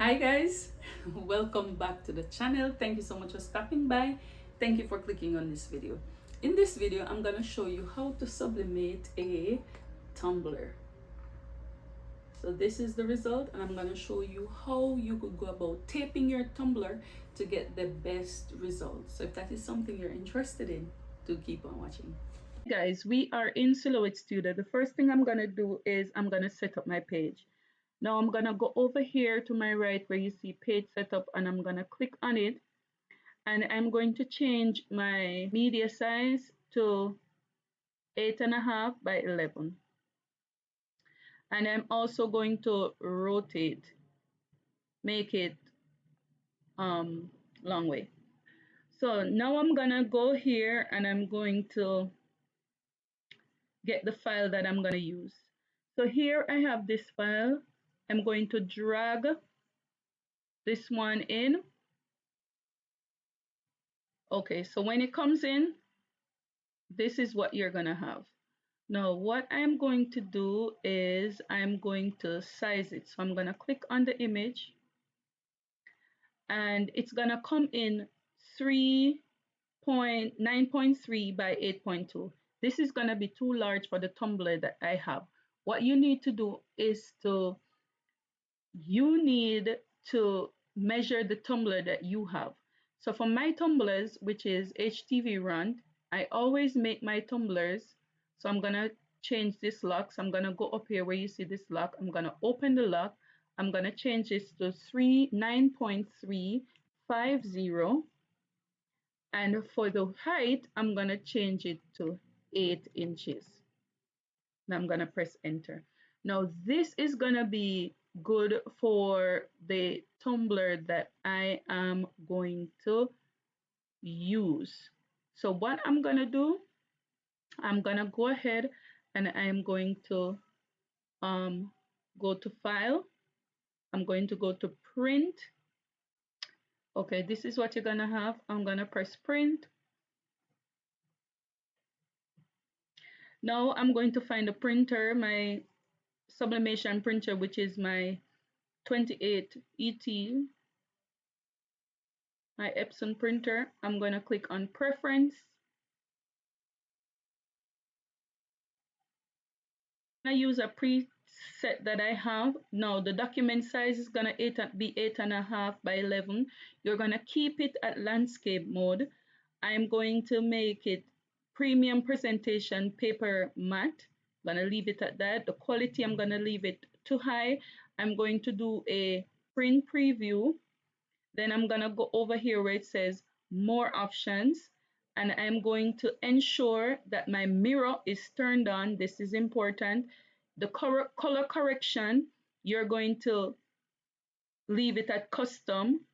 Hi guys, welcome back to the channel. Thank you so much for stopping by. Thank you for clicking on this video. In this video, I'm gonna show you how to sublimate a tumbler. So this is the result, and I'm gonna show you how you could go about taping your tumbler to get the best results. So if that is something you're interested in, do keep on watching. Guys, we are in Silhouette Studio. The first thing I'm gonna do is I'm gonna set up my page. Now I'm gonna go over here to my right where you see page setup, and I'm gonna click on it, and I'm going to change my media size to 8.5 by 11, and I'm also going to rotate, make it long way. So now I'm gonna go here and I'm going to get the file that I'm gonna use. So here I have this file. I'm going to drag this one in. Okay, so when it comes in, this is what you're gonna have. Now what I'm going to do is I'm going to size it. So I'm gonna click on the image, and it's gonna come in 9.3 by 8.2. This is gonna be too large for the tumbler that I have. What you need to do is you need to measure the tumbler that you have. So for my tumblers, which is HTV run, I always make my tumblers. So I'm gonna change this lock. So I'm gonna go up here where you see this lock. I'm gonna open the lock. I'm gonna change this to 9.350. And for the height, I'm gonna change it to 8 inches. Now I'm gonna press enter. Now this is gonna be good for the tumbler that I am going to use. So what I'm gonna do, I'm gonna go ahead and I'm going to go to file. I'm going to go to print. Okay, this is what you're gonna have. I'm gonna press print. Now I'm going to find a printer, my sublimation printer, which is my 28 ET, my Epson printer. I'm going to click on preference. I use a preset that I have. Now the document size is going to be 8.5 by 11. You're going to keep it at landscape mode. I'm going to make it premium presentation paper matte. I'm going to leave it at that. The quality, I'm going to leave it too high. I'm going to do a print preview. Then I'm gonna go over here where it says more options, and I'm going to ensure that my mirror is turned on. This is important. The color correction, you're going to leave it at custom.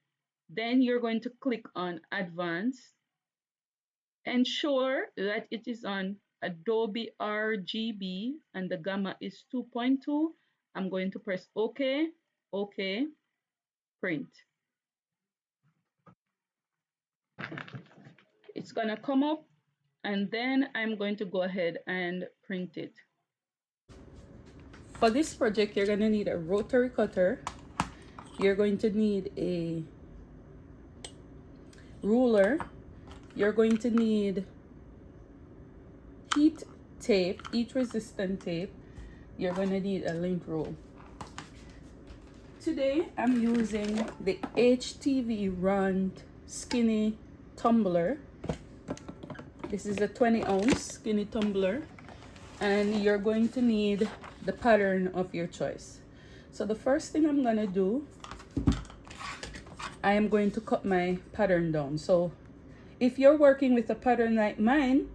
Then you're going to click on advanced. Ensure that it is on Adobe RGB and the gamma is 2.2. I'm going to press OK, OK, print. It's gonna come up, and then I'm going to go ahead and print it. For this project, you're gonna need a rotary cutter. You're going to need a ruler. You're going to need heat tape, heat resistant tape. You're gonna need a lint roll. Today, I'm using the HTV round skinny tumbler. This is a 20-ounce skinny tumbler, and you're going to need the pattern of your choice. So the first thing I'm gonna do, I am going to cut my pattern down. So if you're working with a pattern like mine,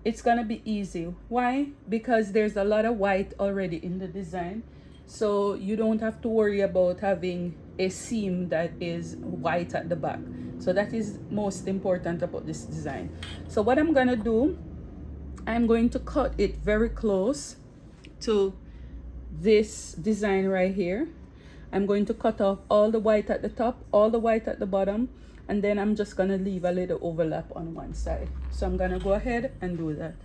it's gonna be easy. Why? Because there's a lot of white already in the design, so you don't have to worry about having a seam that is white at the back. So that is most important about this design. So what I'm gonna do, I'm going to cut it very close to this design right here. I'm going to cut off all the white at the top, all the white at the bottom, and then I'm just gonna leave a little overlap on one side. So I'm gonna go ahead and do that.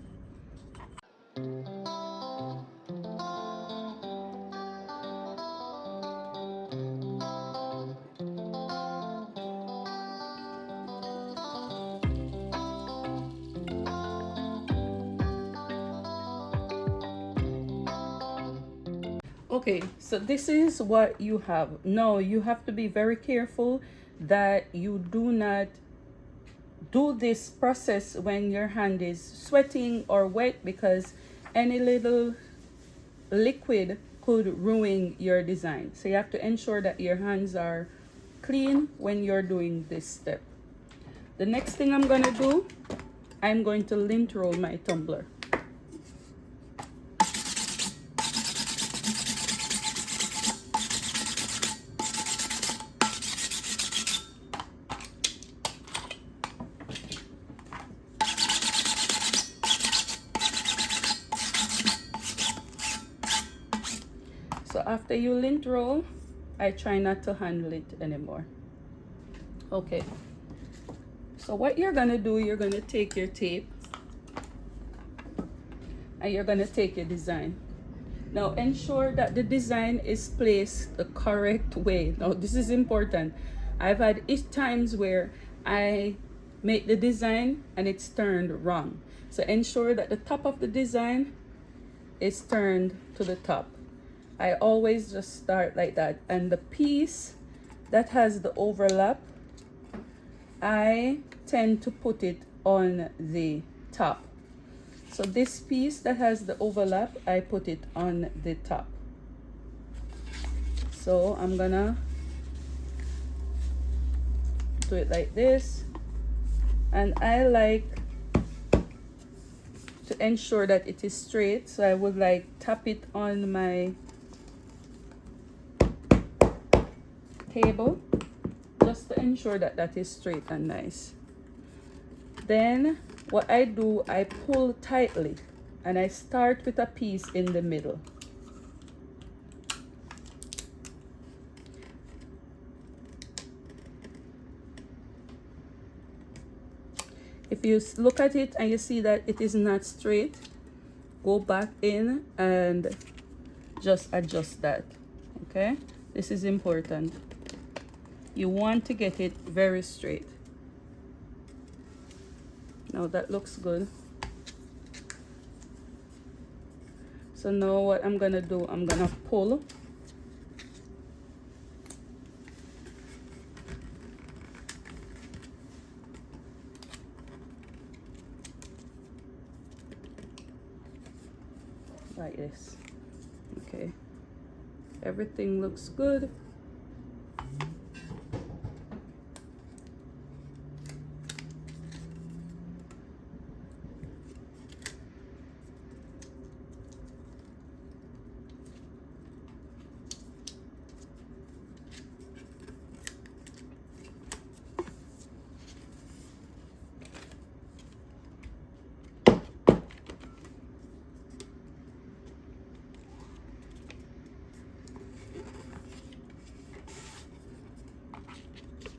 Okay, so this is what you have. Now you have to be very careful that you do not do this process when your hand is sweating or wet, because any little liquid could ruin your design. So you have to ensure that your hands are clean when you're doing this step. The next thing I'm going to do, I'm going to lint roll my tumbler. So after you lint roll, I try not to handle it anymore. Okay. So what you're gonna do, you're gonna take your tape and you're gonna take your design. Now ensure that the design is placed the correct way. Now this is important. I've had times where I make the design and it's turned wrong. So ensure that the top of the design is turned to the top. I always just start like that, and the piece that has the overlap, I tend to put it on the top. So this piece that has the overlap, I put it on the top. So I'm gonna do it like this, and I like to ensure that it is straight, so I would like tap it on my table just to ensure that that is straight and nice. Then what I do, I pull tightly and I start with a piece in the middle. If you look at it and you see that it is not straight, go back in and just adjust that. Okay, this is important. You want to get it very straight. Now that looks good. So now what I'm gonna do, I'm gonna pull. Like this. Okay, everything looks good.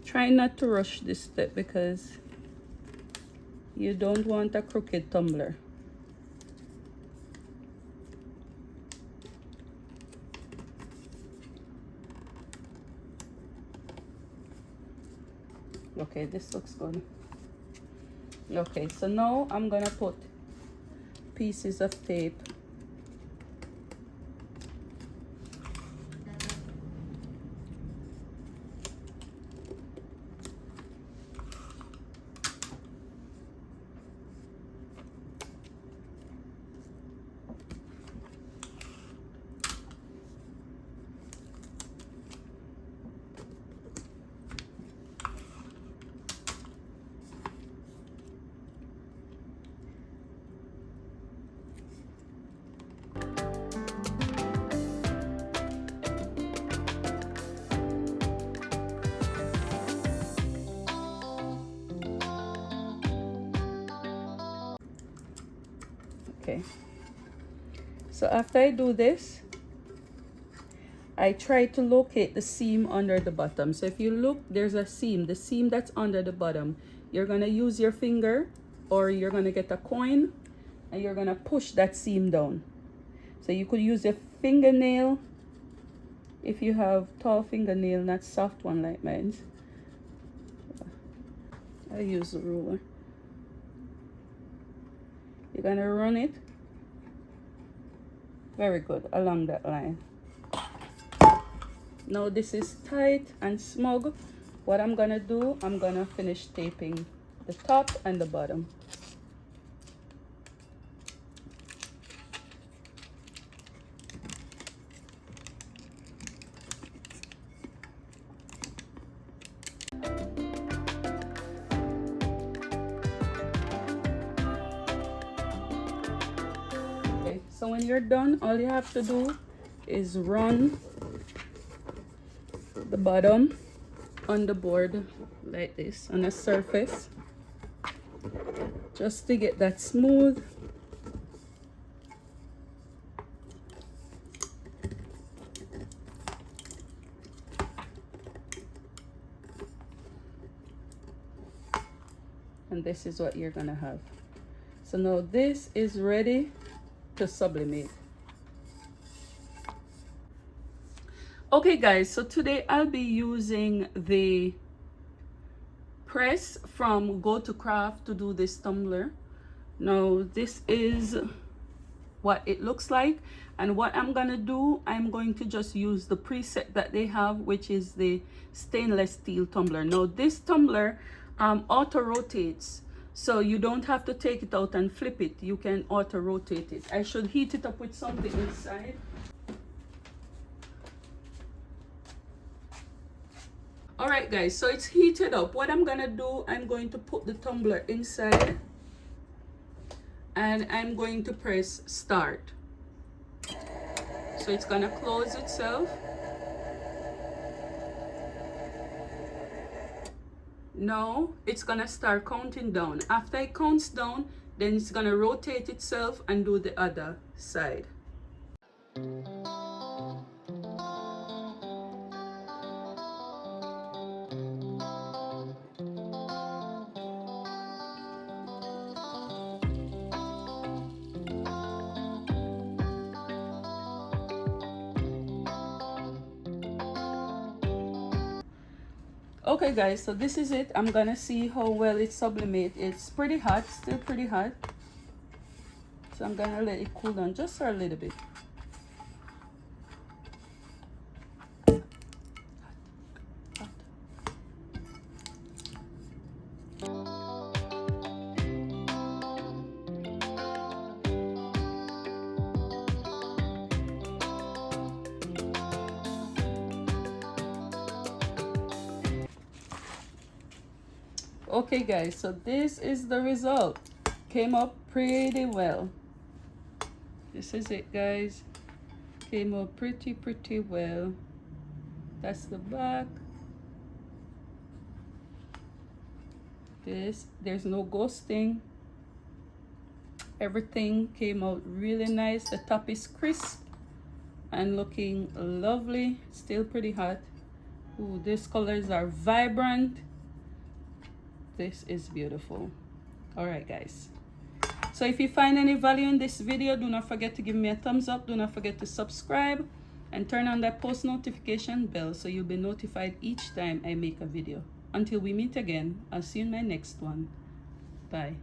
Try not to rush this step because you don't want a crooked tumbler. Okay, this looks good. Okay, so now I'm gonna put pieces of tape Okay, so after I do this, I try to locate the seam under the bottom. So if you look, there's a seam, the seam that's under the bottom. You're gonna use your finger or you're gonna get a coin and you're gonna push that seam down. So you could use your fingernail if you have tall fingernail, not soft one like mine. I use the ruler. You're gonna run it very good along that line. Now this is tight and smug. What I'm gonna do, I'm gonna finish taping the top and the bottom. Okay, so when you're done, all you have to do is run the bottom on the board like this on a surface, just to get that smooth. And this is what you're gonna have. So now this is ready to sublimate. Okay guys, so today I'll be using the press from Go2craft to do this tumbler. Now this is what it looks like, and what I'm gonna do, I'm going to just use the preset that they have, which is the stainless steel tumbler. Now this tumbler auto rotates, so you don't have to take it out and flip it. You can auto rotate it. I should heat it up with something inside. All right guys, so it's heated up. What I'm gonna do, I'm going to put the tumbler inside and I'm going to press start. So it's gonna close itself. Now it's gonna start counting down. After it counts down, then it's gonna rotate itself and do the other side. Okay guys, so this is it. I'm gonna see how well it sublimates. It's pretty hot, still pretty hot. So I'm gonna let it cool down just for a little bit. Okay guys, so this is the result. Came up pretty well. This is it guys. Came up pretty well. That's the back. There's no ghosting. Everything came out really nice. The top is crisp and looking lovely. Still pretty hot. Ooh, these colors are vibrant. This is beautiful. All right guys, so if you find any value in this video, do not forget to give me a thumbs up. Do not forget to subscribe and turn on that post notification bell so you'll be notified each time I make a video. Until we meet again, I'll see you in my next one. Bye.